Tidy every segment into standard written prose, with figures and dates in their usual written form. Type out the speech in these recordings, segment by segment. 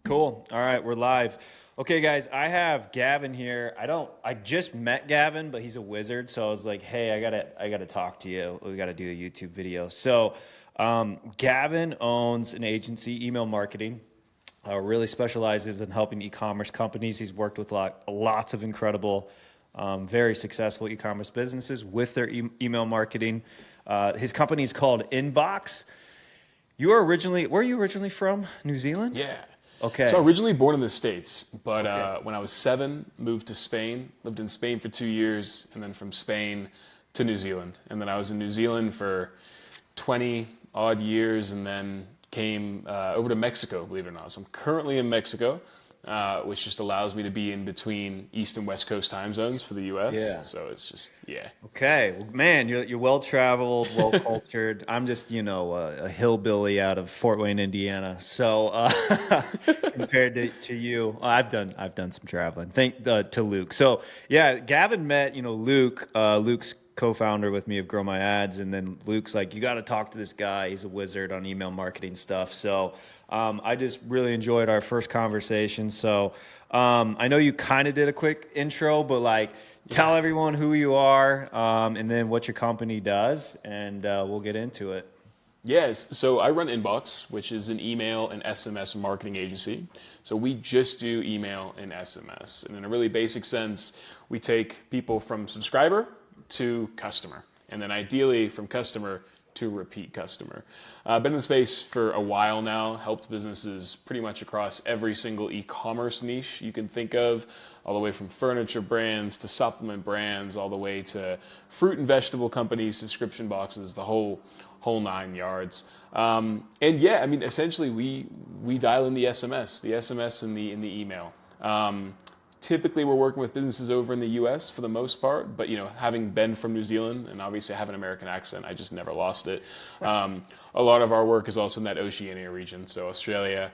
Cool. All right, we're live. Okay, guys, I have Gavin here. I just met Gavin, but he's a wizard, so I was like, hey, I gotta talk to you. We gotta do a YouTube video. So, Gavin owns an agency, email marketing. Really specializes in helping e-commerce companies. He's worked with lots of incredible, very successful e-commerce businesses with their email marketing. His company is called Inbox. Where are you originally from? New Zealand? Yeah. So Okay. originally born in the States, but Okay. when I was 7, moved to Spain, lived in Spain for 2 years, and then from Spain to New Zealand. And then I was in New Zealand for 20 odd years and then came over to Mexico, believe it or not. So I'm currently in Mexico, which just allows me to be in between East and West Coast time zones for the US. Yeah. So it's just, yeah. Okay. Well, man, you're well traveled, well cultured. I'm just, a hillbilly out of Fort Wayne, Indiana. So compared to you, I've done some traveling. To Luke. So yeah, Gavin met Luke. Luke's co-founder with me of Grow My Ads, and then Luke's like, you got to talk to this guy. He's a wizard on email marketing stuff. So I just really enjoyed our first conversation. So I know you kind of did a quick intro, but like, tell everyone who you are, and then what your company does, and we'll get into it. Yes, so I run Inbox, which is an email and SMS marketing agency. So we just do email and SMS. And in a really basic sense, we take people from subscriber to customer, and then ideally from customer to repeat customer. I've been in the space for a while now, helped businesses pretty much across every single e-commerce niche you can think of, all the way from furniture brands to supplement brands, all the way to fruit and vegetable companies, subscription boxes, the whole 9 yards. And yeah, I mean, essentially we dial in the SMS and the email. Typically, we're working with businesses over in the U.S. for the most part, but having been from New Zealand and obviously I have an American accent, I just never lost it. A lot of our work is also in that Oceania region, so Australia,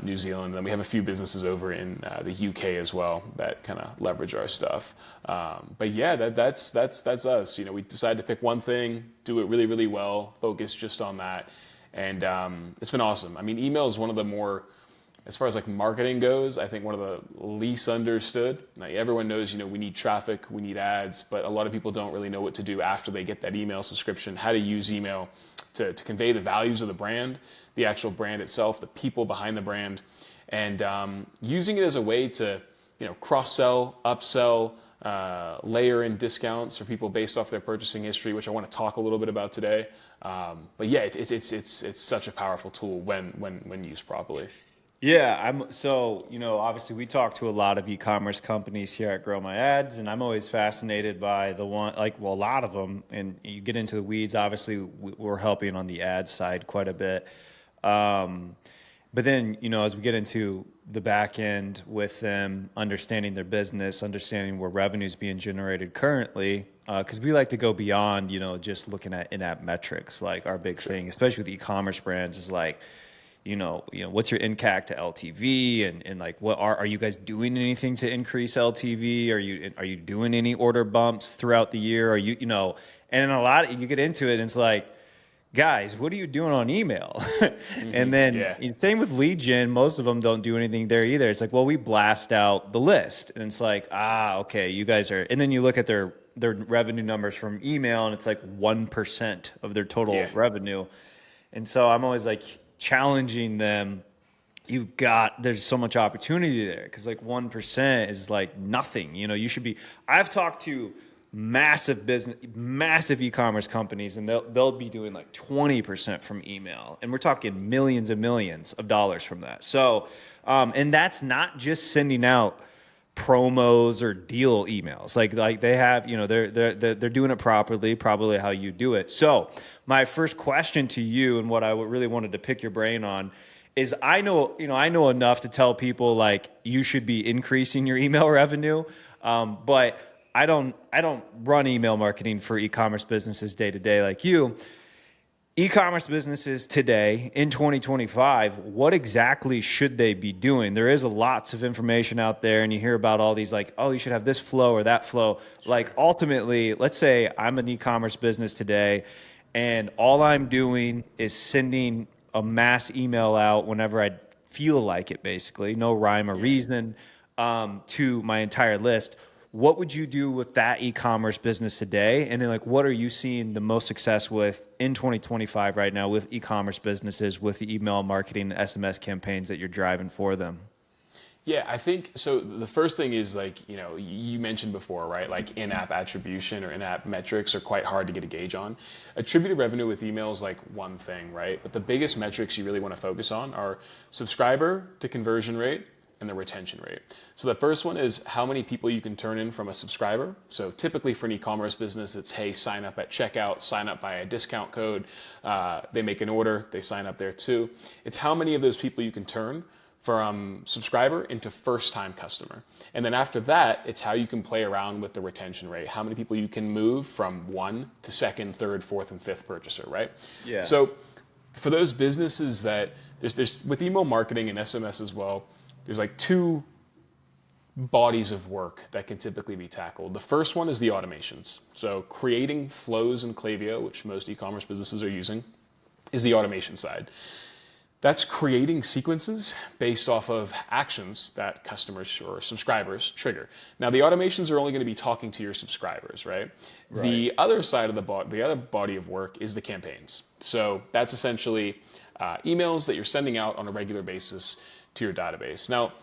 New Zealand, and then we have a few businesses over in the U.K. as well that kind of leverage our stuff. But yeah, that's us. We decided to pick one thing, do it really, really well, focus just on that, and it's been awesome. I mean, email is one of the more, as far as like marketing goes, I think one of the least understood. Now, everyone knows, we need traffic, we need ads, but a lot of people don't really know what to do after they get that email subscription, how to use email to convey the values of the brand, the actual brand itself, the people behind the brand, and using it as a way to, cross-sell, upsell, layer in discounts for people based off their purchasing history, which I want to talk a little bit about today. But yeah, it's such a powerful tool when used properly. Yeah, obviously we talk to a lot of e-commerce companies here at Grow My Ads, and I'm always fascinated by a lot of them, and you get into the weeds, obviously we're helping on the ad side quite a bit. But then, as we get into the back end with them, understanding their business, understanding where revenue is being generated currently, because we like to go beyond, just looking at in-app metrics. Like our big thing, especially with e-commerce brands, is like, what's your INCAC to LTV, and like, what are you guys doing anything to increase LTV? Are you doing any order bumps throughout the year? Are and you get into it and it's like, guys, what are you doing on email? And then Yeah. same with lead gen. Most of them don't do anything there either. It's like, well, we blast out the list, and it's like, okay, you guys are, and then you look at their revenue numbers from email, and it's like 1% of their total revenue. And so I'm always like, challenging them. There's so much opportunity there, because like 1% is like nothing. I've talked to massive e-commerce companies, and they'll be doing like 20% from email, and we're talking millions and millions of dollars from that. So and that's not just sending out promos or deal emails. Like they have, they're doing it properly, probably how you do it. So my first question to you, and what I really wanted to pick your brain on, is I know enough to tell people like you should be increasing your email revenue, but I don't run email marketing for e-commerce businesses day to day like you. E-commerce businesses today in 2025, what exactly should they be doing? There is lots of information out there, and you hear about all these like, oh, you should have this flow or that flow. Like ultimately, let's say I'm an e-commerce business today, and all I'm doing is sending a mass email out whenever I feel like it, basically, no rhyme or reason, to my entire list. What would you do with that e-commerce business today? And then like, what are you seeing the most success with in 2025 right now with e-commerce businesses, with the email marketing, SMS campaigns that you're driving for them? Yeah, I think so. The first thing is like, you mentioned before, right? Like in-app attribution or in-app metrics are quite hard to get a gauge on. Attributed revenue with email is like one thing, right? But the biggest metrics you really want to focus on are subscriber to conversion rate and the retention rate. So the first one is how many people you can turn in from a subscriber. So typically for an e-commerce business, it's, hey, sign up at checkout, sign up via a discount code. They make an order, they sign up there too. It's how many of those people you can turn from subscriber into first-time customer. And then after that, it's how you can play around with the retention rate, how many people you can move from one to second, third, fourth, and fifth purchaser, right? Yeah. So for those businesses that, there's with email marketing and SMS as well, there's like two bodies of work that can typically be tackled. The first one is the automations. So creating flows in Klaviyo, which most e-commerce businesses are using, is the automation side. That's creating sequences based off of actions that customers or subscribers trigger. Now, the automations are only going to be talking to your subscribers, right? The other side of the other body of work is the campaigns. So that's essentially emails that you're sending out on a regular basis to your database. Now,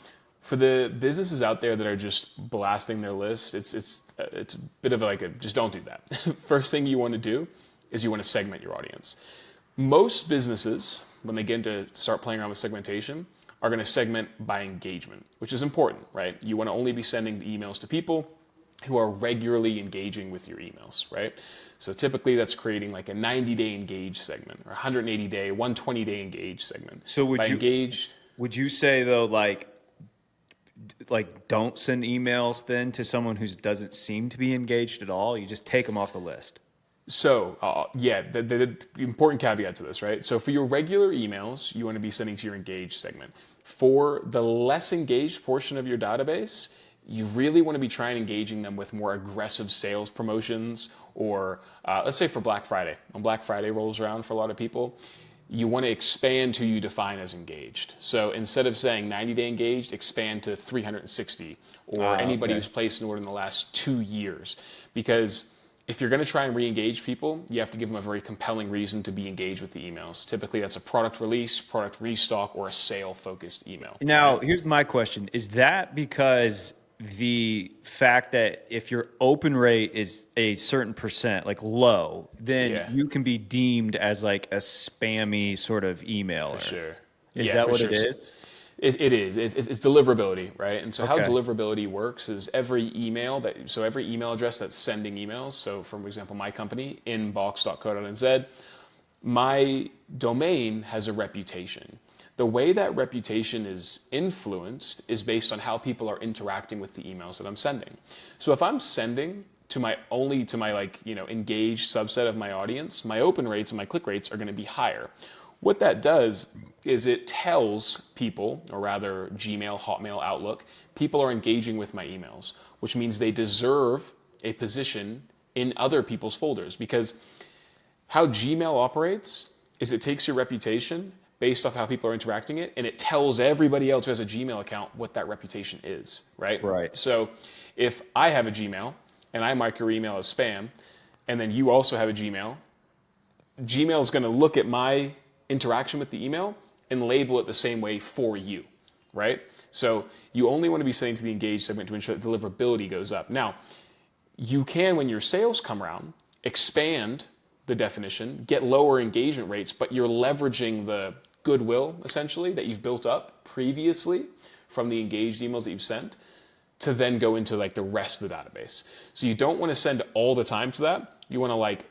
for the businesses out there that are just blasting their list, it's a bit of like just don't do that. First thing you want to do is you want to segment your audience. Most businesses, when they get into start playing around with segmentation, are going to segment by engagement, which is important, right? You want to only be sending emails to people who are regularly engaging with your emails, right? So typically that's creating like a 90-day engage segment or 180-day, 120-day engage segment. So would you say though, like don't send emails then to someone who doesn't seem to be engaged at all? You just take them off the list. So, the important caveat to this, right? So for your regular emails, you want to be sending to your engaged segment. For the less engaged portion of your database, you really want to be trying engaging them with more aggressive sales promotions or let's say for Black Friday. When Black Friday rolls around for a lot of people, you want to expand who you define as engaged. So instead of saying 90-day engaged, expand to 360 or anybody who's placed an order in the last 2 years. Because if you're going to try and re-engage people, you have to give them a very compelling reason to be engaged with the emails. Typically, that's a product release, product restock, or a sale-focused email. Now, here's my question. Is that because the fact that if your open rate is a certain percent, like low, then you can be deemed as like a spammy sort of emailer? For sure. Is that what it is? It is. It's deliverability, right? And so how deliverability works is every email address that's sending emails. So, for example, my company, inbox.co.nz, my domain has a reputation. The way that reputation is influenced is based on how people are interacting with the emails that I'm sending. So if I'm sending to my engaged subset of my audience, my open rates and my click rates are going to be higher. What that does is it tells people, or rather Gmail, Hotmail, Outlook, people are engaging with my emails, which means they deserve a position in other people's folders. Because how Gmail operates is it takes your reputation based off how people are interacting it, and it tells everybody else who has a Gmail account what that reputation is, right? Right. So if I have a Gmail and I mark your email as spam, and then you also have a Gmail, Gmail is going to look at my interaction with the email and label it the same way for you, right? So you only want to be sending to the engaged segment to ensure that deliverability goes up. Now, you can, when your sales come around, expand the definition, get lower engagement rates, but you're leveraging the goodwill, essentially, that you've built up previously from the engaged emails that you've sent to then go into like the rest of the database. So you don't want to send all the time to that. You want to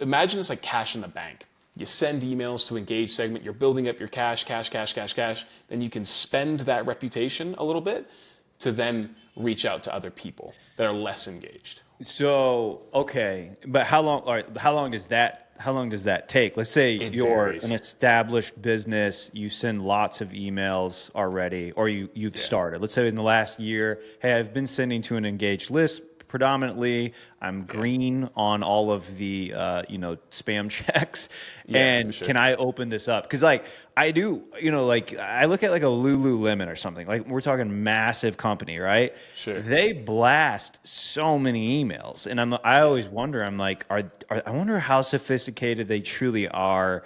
imagine it's like cash in the bank. You send emails to engage segment, you're building up your cash, then you can spend that reputation a little bit to then reach out to other people that are less engaged. So, okay, but how long does that take? Let's say you're an established business, you send lots of emails already, or you've started. Let's say in the last year, hey, I've been sending to an engaged list predominantly. I'm green on all of the, spam checks. Yeah, for And sure. can I open this up? Because like I do, like I look at like a Lululemon or something. Like we're talking massive company, right? Sure. They blast so many emails, and I Yeah. always wonder. I'm like, I wonder how sophisticated they truly are.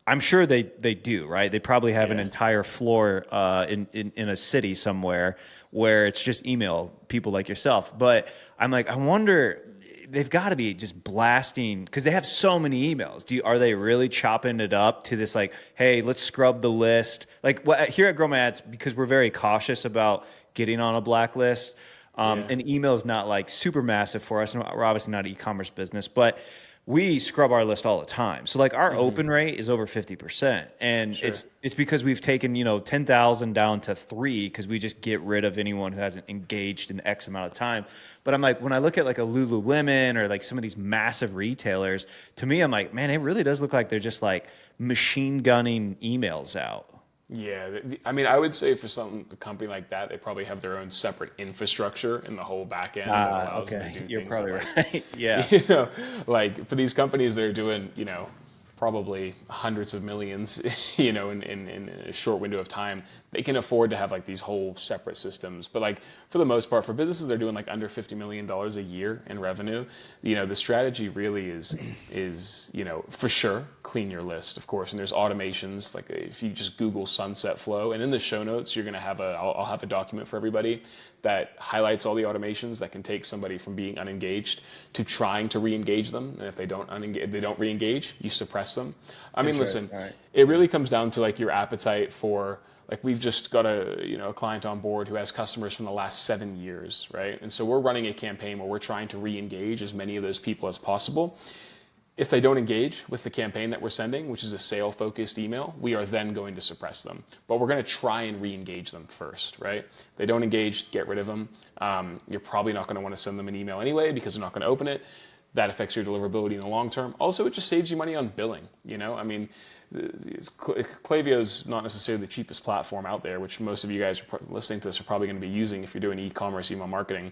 I'm sure they do, right? They probably have an Yeah. entire floor in a city somewhere where it's just email people like yourself. But I'm like, I wonder they've got to be just blasting because they have so many emails. Are they really chopping it up to this like, hey, let's scrub the list? Like here at Grow My Ads, because we're very cautious about getting on a blacklist. Yeah. And email is not like super massive for us. And we're obviously not an e-commerce business, but we scrub our list all the time. So like our open rate is over 50%. And Sure. it's because we've taken, 10,000 down to 3 because we just get rid of anyone who hasn't engaged in X amount of time. But I'm like, when I look at like a Lululemon or like some of these massive retailers, to me, I'm like, man, it really does look like they're just like machine gunning emails out. Yeah, I mean, I would say for a company like that, they probably have their own separate infrastructure in the whole back end that Ah, allows them to okay. do You're things that probably like, right. Yeah. you know, like for these companies, they're doing, probably hundreds of millions, in a short window of time. They can afford to have like these whole separate systems. But like for the most part, for businesses, they're doing like under $50 million a year in revenue. The strategy really is for sure clean your list, of course. And there's automations. Like if you just Google Sunset Flow, and in the show notes, you're gonna have I'll have a document for everybody that highlights all the automations that can take somebody from being unengaged to trying to re-engage them. And if they don't re-engage, you suppress them. I mean, listen, All right. it really comes down to like your appetite for like we've just got a client on board who has customers from the last 7 years, right? And so we're running a campaign where we're trying to re-engage as many of those people as possible. If they don't engage with the campaign that we're sending, which is a sale-focused email, we are then going to suppress them. But we're going to try and re-engage them first, right? If they don't engage, get rid of them. You're probably not going to want to send them an email anyway because they're not going to open it. That affects your deliverability in the long term. Also, it just saves you money on billing. I mean, Klaviyo's not necessarily the cheapest platform out there, which most of you guys listening to this are probably going to be using if you're doing e-commerce, email marketing.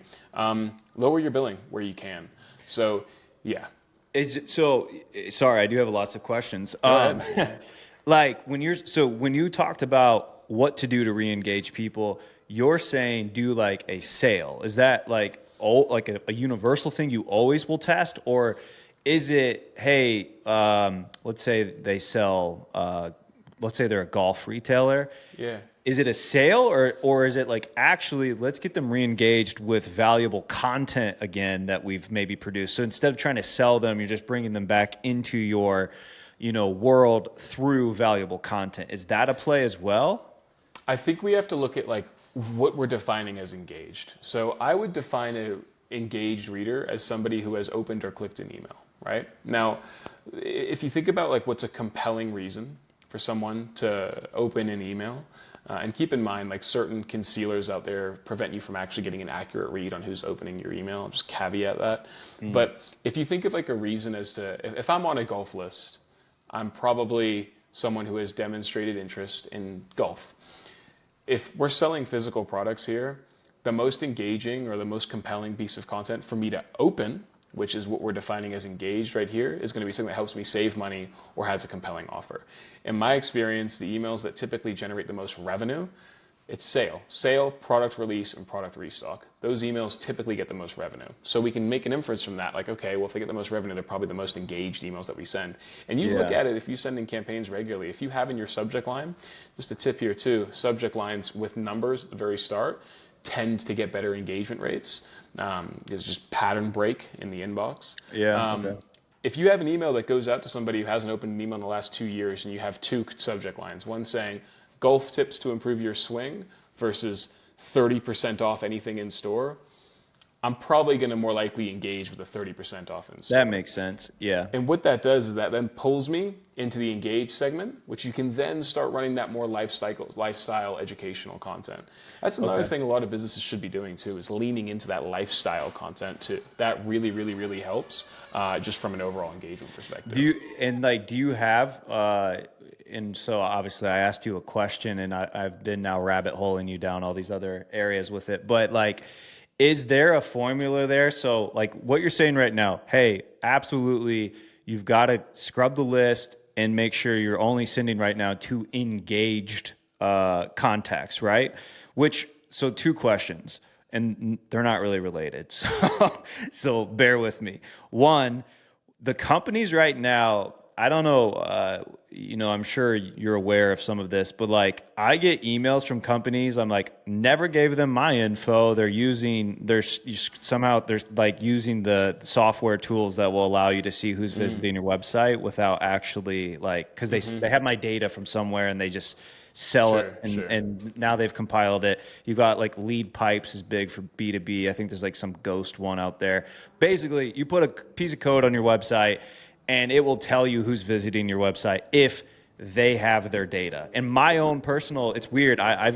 Lower your billing where you can. So, yeah. Is it so? Sorry, I do have lots of questions. Go ahead. Like when you talked about what to do to re-engage people, you're saying do like a sale. Is that like like a universal thing you always will test, or is it hey, let's say they sell, let's say they're a golf retailer. Yeah. Is it a sale or is it like actually let's get them re-engaged with valuable content again that we've maybe produced? So instead of trying to sell them, you're just bringing them back into your, world through valuable content. Is that a play as well? I think we have to look at like what we're defining as engaged. So I would define a engaged reader as somebody who has opened or clicked an email, right? Now, if you think about like what's a compelling reason for someone to open an email, and keep in mind, like certain concealers out there prevent you from actually getting an accurate read on who's opening your email. I'll just caveat that. But if you think of like a reason as to, if I'm on a golf list, I'm probably someone who has demonstrated interest in golf. If we're selling physical products here, the most engaging or the most compelling piece of content for me to open, which is what we're defining as engaged right here, is going to be something that helps me save money or has a compelling offer. In my experience, the emails that typically generate the most revenue, it's sale, product release, and product restock. Those emails typically get the most revenue. So we can make an inference from that, like, okay, well, if they get the most revenue, they're probably the most engaged emails that we send. And you look Yeah. at it, if you send in campaigns regularly, if you have in your subject line, just a tip here too, subject lines with numbers at the very start tend to get better engagement rates. It's just pattern break in the inbox. Yeah. Okay. If you have an email that goes out to somebody who hasn't opened an email in the last 2 years and you have two subject lines, one saying golf tips to improve your swing versus 30% off anything in store, I'm probably going to more likely engage with the 30% off in store. That makes sense. Yeah. And what that does is that then pulls me into the engaged segment, which you can then start running that more lifestyle educational content. That's another thing a lot of businesses should be doing too, is leaning into that lifestyle content too. That really, really, really helps just from an overall engagement perspective. Do you have, and so obviously I asked you a question and I've been now rabbit holing you down all these other areas with it, but like, Is there a formula there? So, like what you're saying right now, hey, absolutely, you've got to scrub the list and make sure you're only sending right now to engaged contacts, right? Which, so two questions, and they're not really related. So bear with me. One, the companies right now, I don't know, I'm sure you're aware of some of this, but like I get emails from companies. I'm like, never gave them my info. They're like using the software tools that will allow you to see who's visiting your website without actually like, because they have my data from somewhere and they just sell it, Sure, and sure. and now they've compiled it. You got like lead pipes is big for B2B. I think there's like some ghost one out there. Basically, you put a piece of code on your website and it will tell you who's visiting your website if they have their data. And my own personal, it's weird. I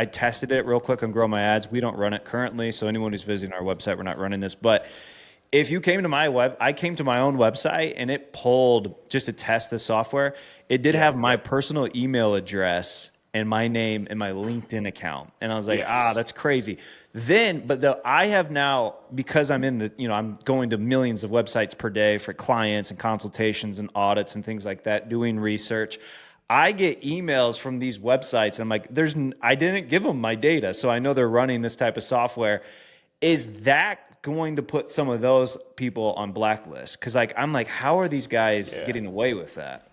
tested it real quick on Grow My Ads. We don't run it currently, so anyone who's visiting our website, we're not running this. But if you came to I came to my own website and it pulled just to test the software. It did Yeah, have my personal email address and my name and my LinkedIn account. And I was like, yes. that's crazy. I have now, because I'm going to millions of websites per day for clients and consultations and audits and things like that, doing research. I get emails from these websites. I'm like, I didn't give them my data. So I know they're running this type of software. Is that going to put some of those people on blacklist? Because like I'm like, how are these guys Yeah. getting away with that?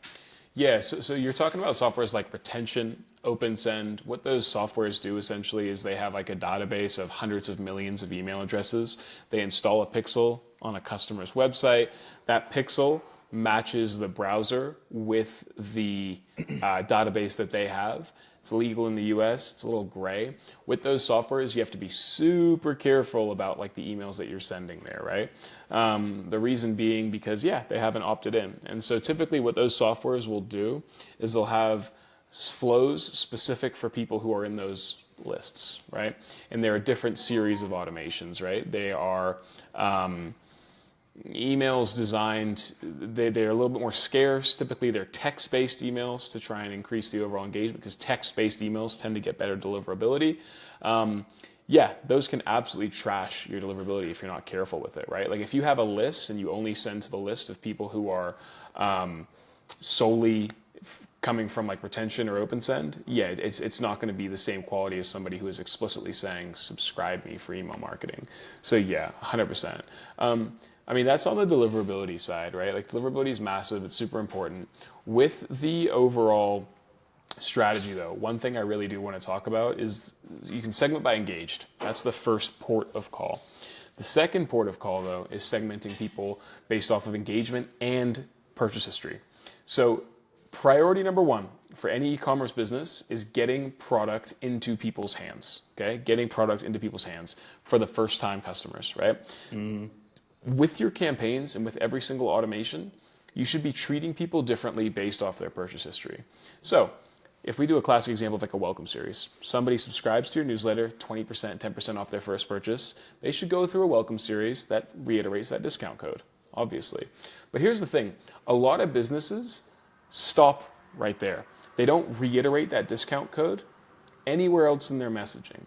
Yeah, so you're talking about softwares like Retention, OpenSend. What those softwares do essentially is they have like a database of hundreds of millions of email addresses. They install a pixel on a customer's website. That pixel matches the browser with the database that they have. It's legal in the US. It's a little gray. With those softwares, you have to be super careful about like the emails that you're sending there, right? The reason being because, yeah, they haven't opted in. And so typically what those softwares will do is they'll have flows specific for people who are in those lists, right? And there are different series of automations, right? They are emails designed, they're a little bit more scarce. Typically, they're text-based emails to try and increase the overall engagement because text-based emails tend to get better deliverability. Yeah, those can absolutely trash your deliverability if you're not careful with it, right? Like if you have a list and you only send to the list of people who are solely coming from like retention or open send, yeah, it's not going to be the same quality as somebody who is explicitly saying subscribe me for email marketing. So yeah, 100%. I mean, that's on the deliverability side, right? Like deliverability is massive, it's super important. With the overall strategy though, one thing I really do want to talk about is you can segment by engaged. That's the first port of call. The second port of call though is segmenting people based off of engagement and purchase history. So priority number one for any e-commerce business is getting product into people's hands, okay? Getting product into people's hands for the first time customers, right? With your campaigns and with every single automation, you should be treating people differently based off their purchase history. So if we do a classic example of like a welcome series, somebody subscribes to your newsletter, 20%, 10% off their first purchase, they should go through a welcome series that reiterates that discount code, obviously. But here's the thing, a lot of businesses stop right there. They don't reiterate that discount code anywhere else in their messaging.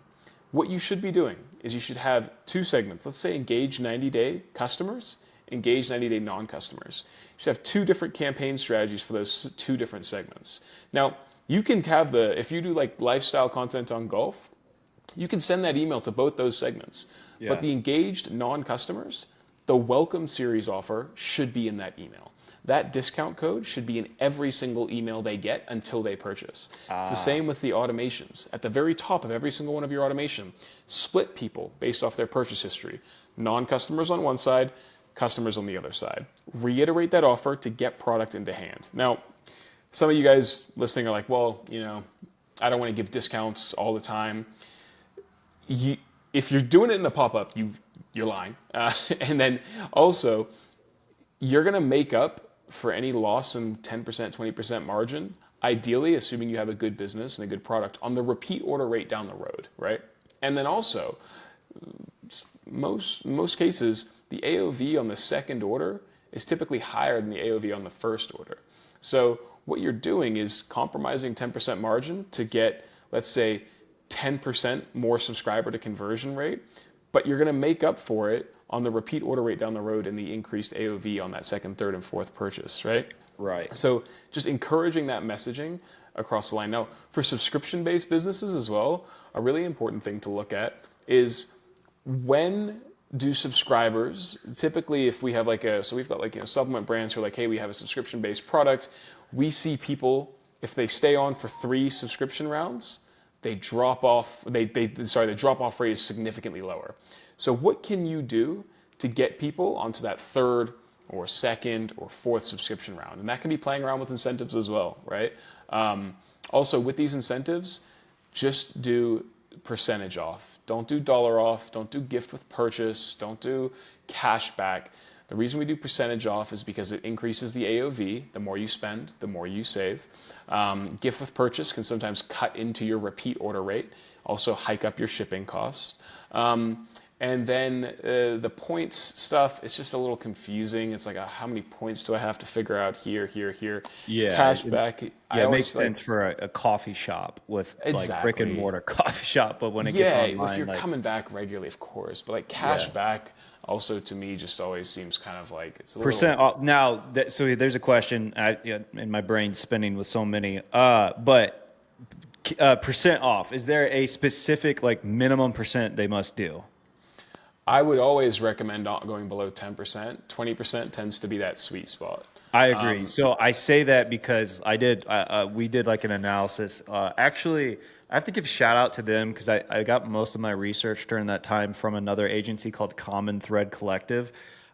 What you should be doing is you should have two segments. Let's say engage 90-day customers, engage 90-day non-customers. You should have two different campaign strategies for those two different segments. Now, you can have if you do like lifestyle content on golf, you can send that email to both those segments. But Yeah. the engaged non-customers, the welcome series offer should be in that email. That discount code should be in every single email they get until they purchase. It's the same with the automations. At the very top of every single one of your automation, split people based off their purchase history. Non-customers on one side, customers on the other side. Reiterate that offer to get product into hand. Now, some of you guys listening are like, well, I don't want to give discounts all the time. If you're doing it in the pop-up, you're lying. And then also, you're going to make up for any loss in 10%, 20% margin, ideally, assuming you have a good business and a good product, on the repeat order rate down the road, right? And then also, most cases, the AOV on the second order is typically higher than the AOV on the first order. So what you're doing is compromising 10% margin to get, let's say, 10% more subscriber to conversion rate, but you're going to make up for it on the repeat order rate down the road and the increased AOV on that second, third, and fourth purchase, right? Right. So just encouraging that messaging across the line. Now, for subscription-based businesses as well, a really important thing to look at is when do subscribers, typically if we have so we've got supplement brands who are like, hey, we have a subscription-based product. We see people, if they stay on for 3 subscription rounds, the drop off rate is significantly lower. So what can you do to get people onto that third or second or fourth subscription round? And that can be playing around with incentives as well, right? Also with these incentives, just do percentage off. Don't do dollar off. Don't do gift with purchase. Don't do cash back. The reason we do percentage off is because it increases the AOV. The more you spend, the more you save. Gift with purchase can sometimes cut into your repeat order rate, also hike up your shipping costs. And then the points stuff, it's just a little confusing. It's like, how many points do I have to figure out here? Yeah. Cash back. Yeah, it makes sense for a coffee shop with like brick and mortar coffee shop, but when it gets online, if you're coming back regularly, of course. But like cash back, also to me, just always seems kind of like it's a little percent off. Now, so there's a question in my brain spinning with so many, but percent off. Is there a specific like minimum percent they must do? I would always recommend not going below 10%. 20% tends to be that sweet spot. I agree. So I say that because we did like an analysis. Actually, I have to give a shout out to them because I got most of my research during that time from another agency called Common Thread Collective.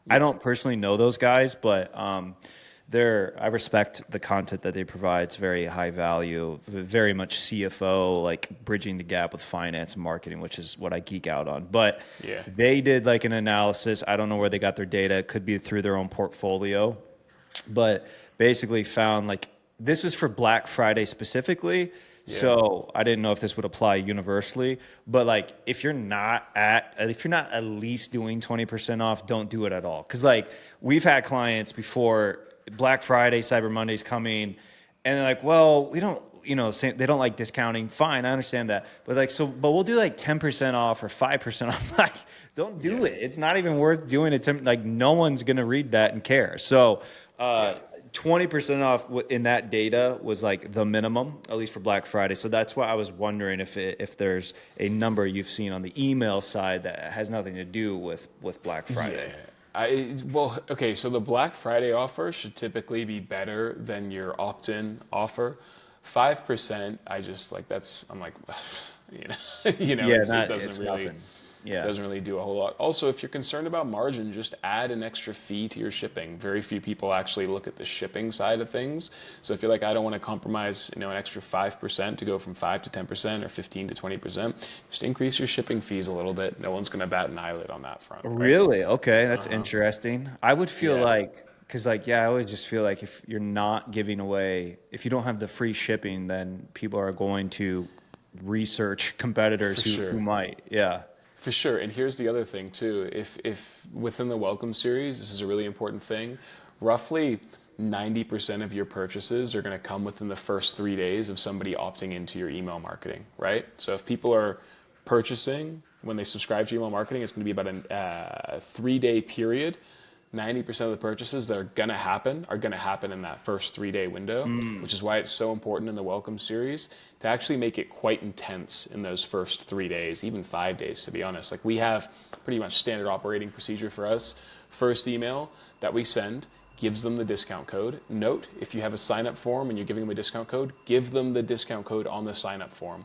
I don't personally know those guys, but I respect the content that they provide. It's very high value, very much CFO, like bridging the gap with finance and marketing, which is what I geek out on. But they did like an analysis. I don't know where they got their data. It could be through their own portfolio, but basically found like this was for Black Friday specifically. So I didn't know if this would apply universally, but like if you're not at least doing 20% off, don't do it at all. Cause like we've had clients before Black Friday, Cyber Monday's coming, and they're like, well, we don't, they don't like discounting. Fine, I understand that. But but we'll do like 10% off or 5% off. Like, don't do it. It's not even worth doing it. Like, no one's going to read that and care. So 20% off in that data was like the minimum, at least for Black Friday. So that's why I was wondering if there's a number you've seen on the email side that has nothing to do with Black Friday. So the Black Friday offer should typically be better than your opt-in offer. 5%, I'm like, it doesn't really. Nothing. Yeah. Doesn't really do a whole lot. Also, if you're concerned about margin, just add an extra fee to your shipping. Very few people actually look at the shipping side of things. So if you're like, I don't want to compromise, an extra 5% to go from 5 to 10% or 15 to 20%, just increase your shipping fees a little bit. No one's going to bat an eyelid on that front. Right? Really? Okay, that's interesting. I would feel because I always just feel like if you're not giving away, if you don't have the free shipping, then people are going to research competitors who might. Yeah. For sure. And here's the other thing too. If within the welcome series, this is a really important thing, roughly 90% of your purchases are going to come within the first 3 days of somebody opting into your email marketing, right? So if people are purchasing when they subscribe to email marketing, it's going to be about a 3-day period. 90% of the purchases that are going to happen in that first 3-day window, which is why it's so important in the welcome series to actually make it quite intense in those first 3 days, even 5 days, to be honest. Like we have pretty much standard operating procedure for us. First email that we send gives them the discount code. Note, if you have a sign-up form and you're giving them a discount code, give them the discount code on the sign-up form.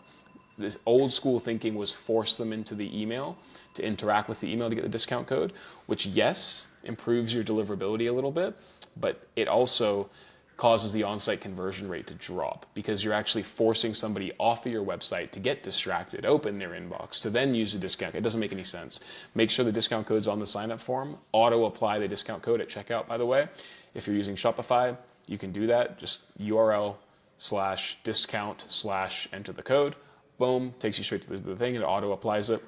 This old school thinking was force them into the email to interact with the email to get the discount code, which yes, improves your deliverability a little bit, but it also causes the on-site conversion rate to drop because you're actually forcing somebody off of your website to get distracted, open their inbox, to then use a discount. It doesn't make any sense. Make sure the discount code's on the sign-up form. Auto-apply the discount code at checkout, by the way. If you're using Shopify, you can do that. Just URL/discount/enter the code. Boom, takes you straight to the thing and it auto-applies it.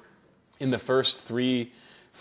In the first three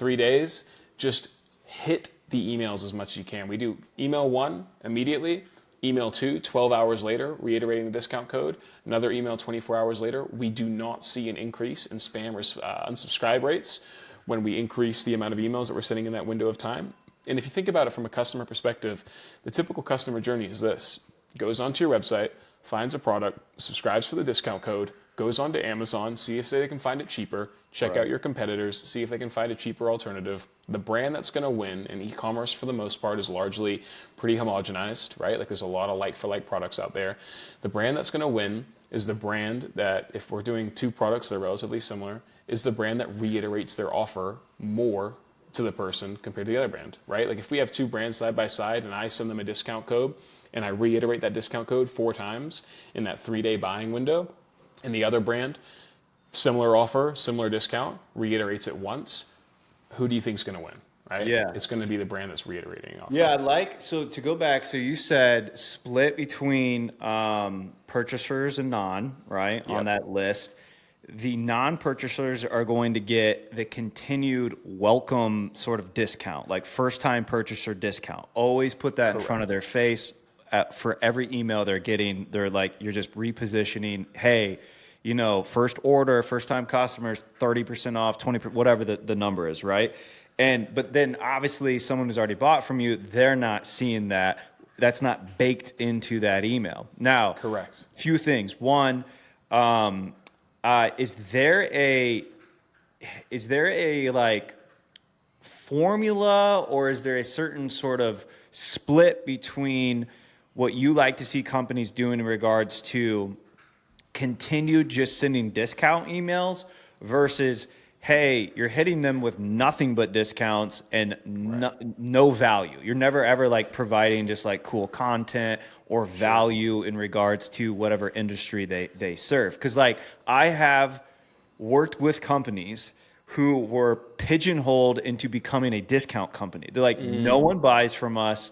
days, just hit the emails as much as you can. We do email 1 immediately, email 2 12 hours later, reiterating the discount code, another email 24 hours later. We do not see an increase in spam or unsubscribe rates. when we increase the amount of emails that we're sending in that window of time. And if you think about it from a customer perspective, the typical customer journey is this: goes onto your website, finds a product, subscribes for the discount code, goes onto Amazon, see if they can find it cheaper, check out your competitors, see if they can find a cheaper alternative. The brand that's going to win in e-commerce for the most part is largely pretty homogenized, right? Like there's a lot of like for like products out there. The brand that's going to win is the brand that, if we're doing two products that are relatively similar, is the brand that reiterates their offer more to the person compared to the other brand, right? Like if we have two brands side by side and I send them a discount code and I reiterate that discount code 4 times in that 3-day buying window, and the other brand, similar offer, similar discount, reiterates it once, who do you think is going to win, right? Yeah. It's going to be the brand that's reiterating offer. Yeah, so to go back, so you said split between purchasers and non, right, on that list. The non-purchasers are going to get the continued welcome sort of discount, like first-time purchaser discount. Always put that in front of their face. For every email they're getting, they're like, you're just repositioning, hey, you know, first order, first-time customers, 30% off, 20%, whatever the number is, right? But then obviously someone who's already bought from you, they're not seeing that. That's not baked into that email. Now, Correct. Few things. One, is there a like formula, or is there a certain sort of split between what you like to see companies doing in regards to continued just sending discount emails versus, hey, you're hitting them with nothing but discounts and no value. You're never ever like providing just like cool content or value in regards to whatever industry they serve. Because like I have worked with companies who were pigeonholed into becoming a discount company. They're like, no one buys from us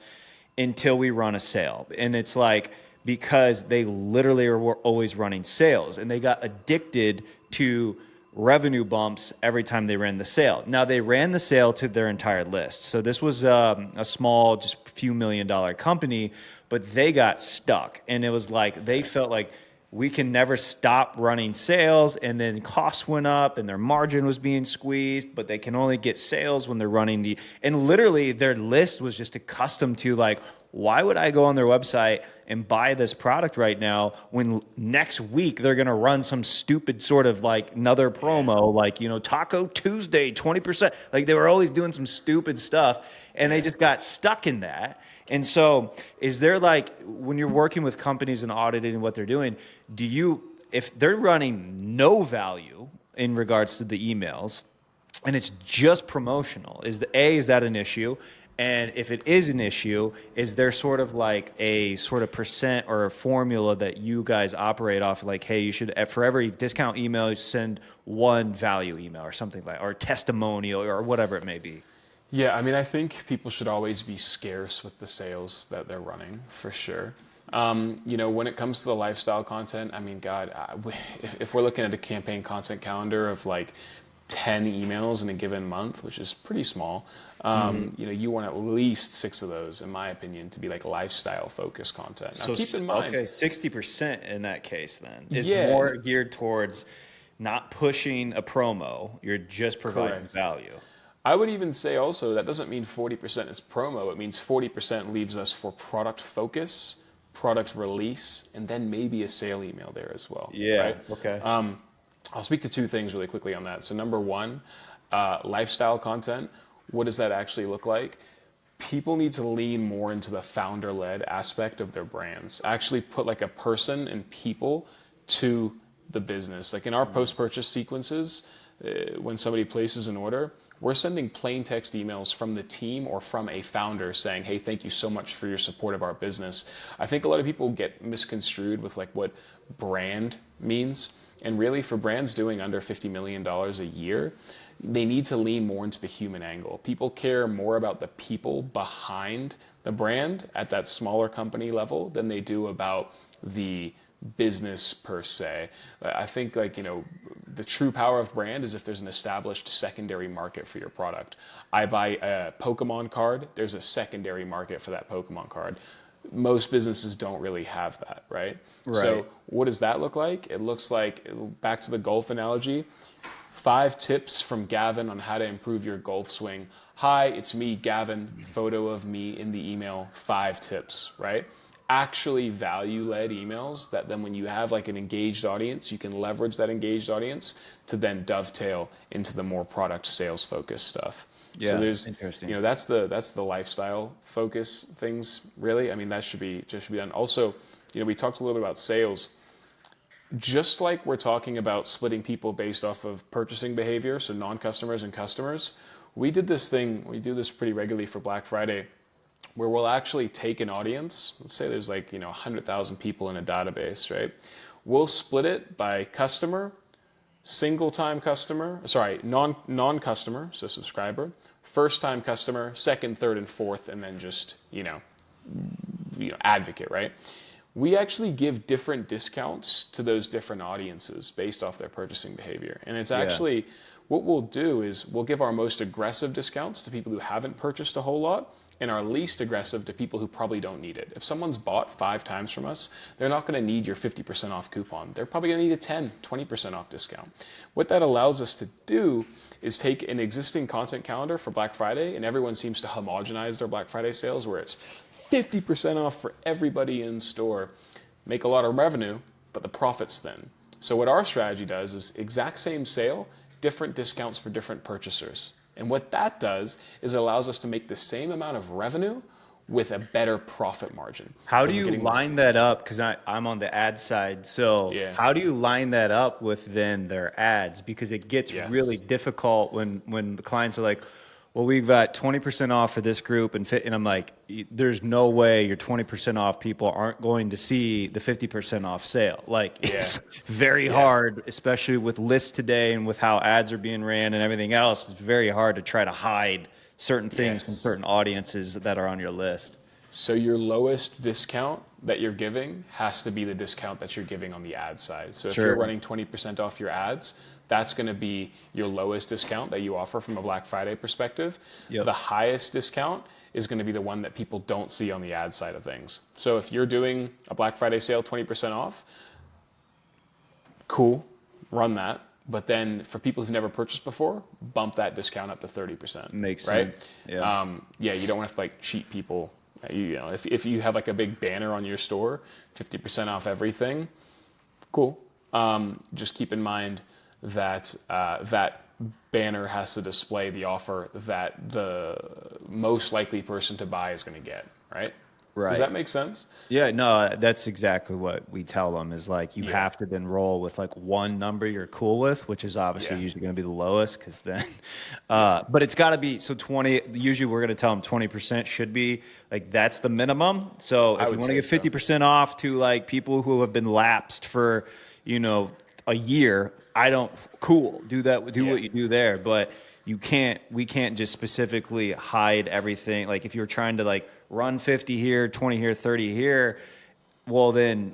until we run a sale. And it's like, because they literally were always running sales and they got addicted to revenue bumps every time they ran the sale. Now they ran the sale to their entire list. So this was a small, just few $1 million company, but they got stuck. And it was like, they felt like we can never stop running sales, and then costs went up and their margin was being squeezed, but they can only get sales when they're running and literally their list was just accustomed to like, why would I go on their website and buy this product right now when next week they're going to run some stupid sort of like another promo, like, you know, Taco Tuesday, 20%. Like they were always doing some stupid stuff and they just got stuck in that. And so is there like, when you're working with companies and auditing what they're doing, if they're running no value in regards to the emails and it's just promotional, is that an issue? And if it is an issue, is there sort of like a sort of percent or a formula that you guys operate off? Like, hey, you should, for every discount email, you send one value email or something like, or testimonial or whatever it may be. Yeah, I mean, I think people should always be scarce with the sales that they're running, for sure. You know, when it comes to the lifestyle content, I mean, God, if we're looking at a campaign content calendar of like 10 emails in a given month, which is pretty small, you know, you want at least 6 of those, in my opinion, to be like lifestyle focused content. Now, So keep in mind, okay, 60% in that case then is Yeah. more geared towards not pushing a promo. You're just providing Correct. value. I would even say also that doesn't mean 40% is promo. It means 40% leaves us for product focus, product release, and then maybe a sale email there as well. Yeah. Right? Okay. I'll speak to 2 things really quickly on that. So number 1, lifestyle content. What does that actually look like? People need to lean more into the founder-led aspect of their brands. Actually put like a person and people to the business. Like in our post-purchase sequences, when somebody places an order, we're sending plain text emails from the team or from a founder saying, hey, thank you so much for your support of our business. I think a lot of people get misconstrued with like what brand means. And really for brands doing under $50 million a year, they need to lean more into the human angle. People care more about the people behind the brand at that smaller company level than they do about the business per se. I think like, you know, the true power of brand is if there's an established secondary market for your product. I buy a Pokemon card, there's a secondary market for that Pokemon card. Most businesses don't really have that, right? So what does that look like? It looks like, back to the golf analogy, 5 tips from Gavin on how to improve your golf swing. Hi, it's me, Gavin. Photo of me in the email. 5 tips, right? Actually value-led emails that then when you have like an engaged audience, you can leverage that engaged audience to then dovetail into the more product sales focused stuff. So Yeah, there's, interesting. that's the lifestyle focus things really. I mean, that should be done. Also, we talked a little bit about sales. Just like we're talking about splitting people based off of purchasing behavior, so non-customers and customers, we do this pretty regularly for Black Friday, where we'll actually take an audience. Let's say there's 100,000 people in a database, right? We'll split it by customer, single-time customer, sorry, non-customer, so subscriber, first-time customer, second, third, and fourth, and then just, advocate, right? We actually give different discounts to those different audiences based off their purchasing behavior. And it's actually, what we'll do is we'll give our most aggressive discounts to people who haven't purchased a whole lot and our least aggressive to people who probably don't need it. If someone's bought 5 times from us, they're not going to need your 50% off coupon. They're probably going to need a 10, 20% off discount. What that allows us to do is take an existing content calendar for Black Friday, and everyone seems to homogenize their Black Friday sales where it's 50% off for everybody in store, make a lot of revenue, but the profit's thin. So what our strategy does is exact same sale, different discounts for different purchasers. And what that does is it allows us to make the same amount of revenue with a better profit margin. How do you line that up? Because I'm on the ad side. So how do you line that up with then their ads? Because it gets really difficult when the clients are like, well, we've got 20% off for this group and I'm like, there's no way your 20% off people aren't going to see the 50% off sale. Like it's very hard, especially with lists today and with how ads are being ran and everything else. It's very hard to try to hide certain things from certain audiences that are on your list. So your lowest discount that you're giving has to be the discount that you're giving on the ad side. So if you're running 20% off your ads, that's going to be your lowest discount that you offer from a Black Friday perspective. The highest discount is going to be the one that people don't see on the ad side of things. So if you're doing a Black Friday sale 20% off, cool, run that. But then for people who've never purchased before, bump that discount up to 30%. Makes right? sense. You don't want to cheat people. If you have a big banner on your store, 50% off everything, cool. Just keep in mind that that banner has to display the offer that the most likely person to buy is going to get, right? Does that make sense? Yeah, no, that's exactly what we tell them is you have to then roll with one number you're cool with, which is obviously usually going to be the lowest because then, but it's got to be, so 20, usually we're going to tell them 20% should be that's the minimum. So if you want to get 50% off to people who have been lapsed for, a year, cool, do what you do there, but we can't just specifically hide everything. If you're trying to run 50 here, 20 here, 30 here, well then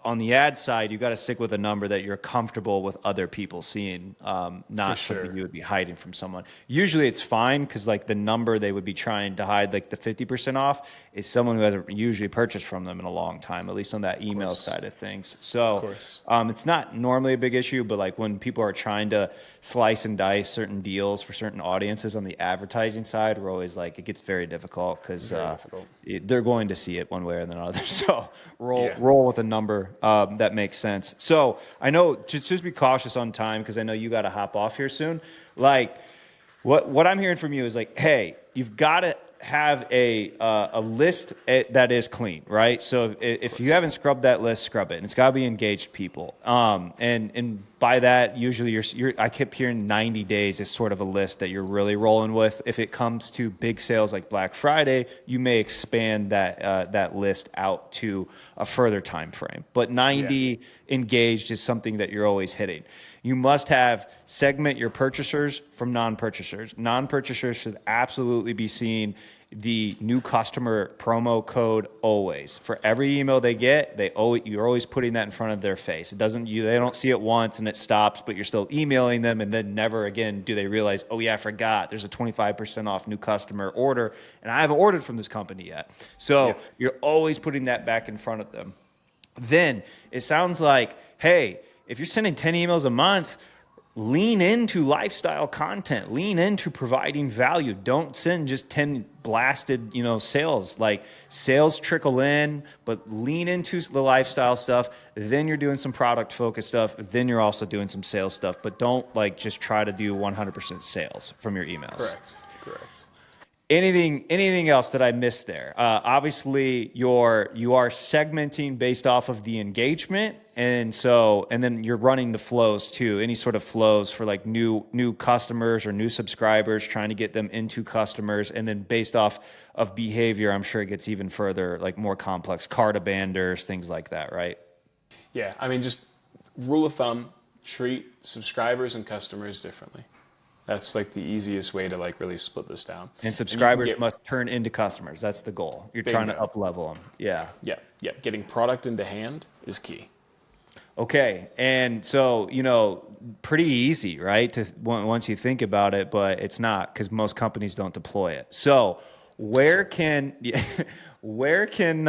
on the ad side, you got to stick with a number that you're comfortable with other people seeing, not something you would be hiding from someone. Usually it's fine because the number they would be trying to hide, the 50% off, is someone who hasn't usually purchased from them in a long time, at least on that email side of things. So it's not normally a big issue, but when people are trying to slice and dice certain deals for certain audiences on the advertising side, we're always it gets very difficult because they're going to see it one way or another. So roll with a number that makes sense. So I know just be cautious on time because I know you got to hop off here soon. What I'm hearing from you is hey, you've got to have a list that is clean, right? So if you haven't scrubbed that list, scrub it. And it's got to be engaged people. And by that, usually I kept hearing 90 days is sort of a list that you're really rolling with. If it comes to big sales like Black Friday, you may expand that list out to a further time frame. But 90 engaged is something that you're always hitting. You must segment your purchasers from non-purchasers. Non-purchasers should absolutely be seeing the new customer promo code always. For every email they get, you're always putting that in front of their face. They don't see it once and it stops, but you're still emailing them, and then never again do they realize, oh yeah, I forgot there's a 25% off new customer order and I haven't ordered from this company yet. So you're always putting that back in front of them. Then it sounds like, hey, if you're sending 10 emails a month, lean into lifestyle content, lean into providing value. Don't send just 10 blasted, sales. Like, sales trickle in, but lean into the lifestyle stuff. Then you're doing some product focused stuff. Then you're also doing some sales stuff, but don't like just try to do 100% sales from your emails. Correct. Anything else that I missed there? Obviously, you are segmenting based off of the engagement, and then you're running the flows too. Any sort of flows for like new customers or new subscribers, trying to get them into customers, and then based off of behavior, I'm sure it gets even further, like more complex cart abanders, things like that, right? Yeah, I mean, just rule of thumb: treat subscribers and customers differently. That's like the easiest way to like really split this down. And And you can subscribers get must turn into customers. That's the goal. You're trying to bingo. up level them. Yeah. Yeah. Getting product into hand is key. Okay, and so pretty easy, right? Once you think about it, but it's not, because most companies don't deploy it. So where can where can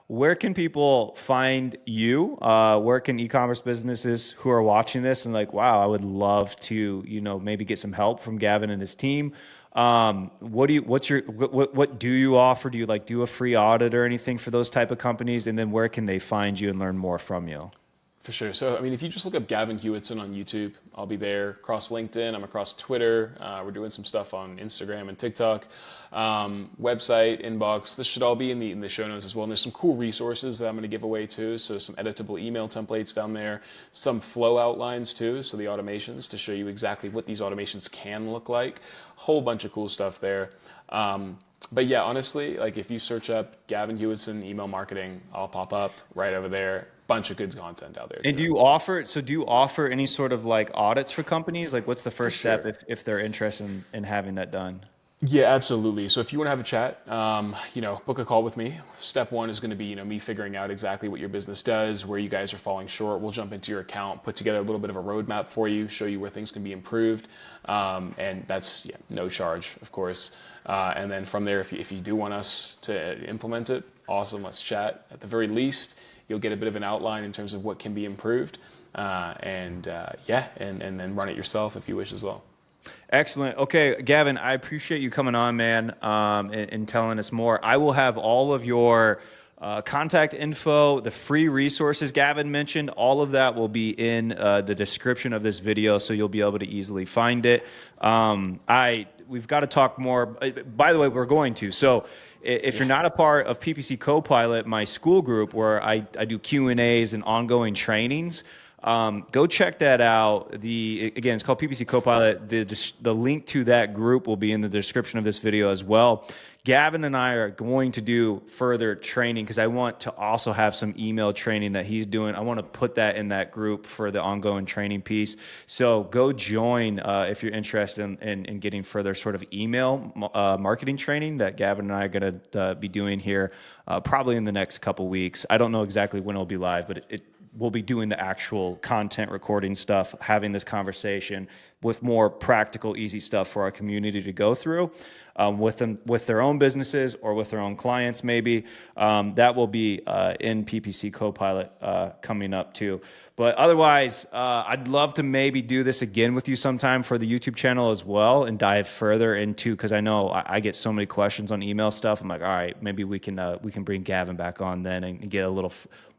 where can people find you? Where can e-commerce businesses who are watching this and like, wow, I would love to maybe get some help from Gavin and his team? What do you offer? Do you like do a free audit or anything for those type of companies? And then where can they find you and learn more from you? For sure. So, I mean, if you just look up Gavin Hewitson on YouTube, I'll be there. Across LinkedIn, I'm across Twitter. We're doing some stuff on Instagram and TikTok. Website, inbox. This should all be in the show notes as well. And there's some cool resources that I'm going to give away too. So some editable email templates down there, some flow outlines too. So the automations to show you exactly what these automations can look like. Whole bunch of cool stuff there. But yeah, honestly, like if you search up Gavin Hewitson email marketing, I'll pop up right over there. Bunch of good content out there And too. do you offer any sort of like audits for companies? Like, what's the For first step sure. if they're interested in having that done? Yeah, absolutely. So if you want to have a chat, book a call with me. Step one is going to be, me figuring out exactly what your business does, where you guys are falling short. We'll jump into your account, put together a little bit of a roadmap for you, show you where things can be improved, and that's no charge, of course. And then from there, if you do want us to implement it, awesome. Let's chat. At the very least, you'll get a bit of an outline in terms of what can be improved, and then run it yourself if you wish as well. Excellent. Okay, Gavin, I appreciate you coming on, man, and telling us more. I will have all of your contact info, the free resources Gavin mentioned. All of that will be in the description of this video, so you'll be able to easily find it. We've got to talk more. By the way, we're going to. So if you're not a part of PPC Copilot, my school group where I do Q&As and ongoing trainings, go check that out. Again, it's called PPC Copilot. The link to that group will be in the description of this video as well. Gavin and I are going to do further training because I want to also have some email training that he's doing. I want to put that in that group for the ongoing training piece. So go join if you're interested in getting further sort of email marketing training that Gavin and I are going to be doing here probably in the next couple weeks. I don't know exactly when it'll be live, but we'll be doing the actual content recording stuff, having this conversation with more practical, easy stuff for our community to go through with their own businesses or with their own clients, maybe. That will be in PPC Copilot coming up too. But otherwise, I'd love to maybe do this again with you sometime for the YouTube channel as well and dive further into, because I know I get so many questions on email stuff. I'm like, all right, maybe we can bring Gavin back on then and get a little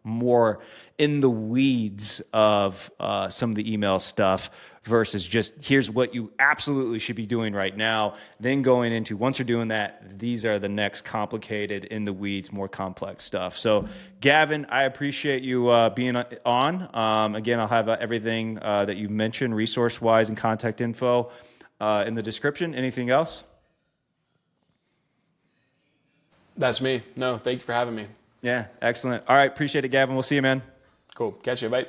more in the weeds of some of the email stuff versus just here's what you absolutely should be doing right now. Then going into, once you're doing that, these are the next complicated, in the weeds, more complex stuff. So Gavin, I appreciate you being on. Again, I'll have everything that you've mentioned resource wise and contact info in the description. Anything else? That's me. No, thank you for having me. Yeah, excellent. All right, appreciate it, Gavin. We'll see you, man. Cool. Catch you. Bye.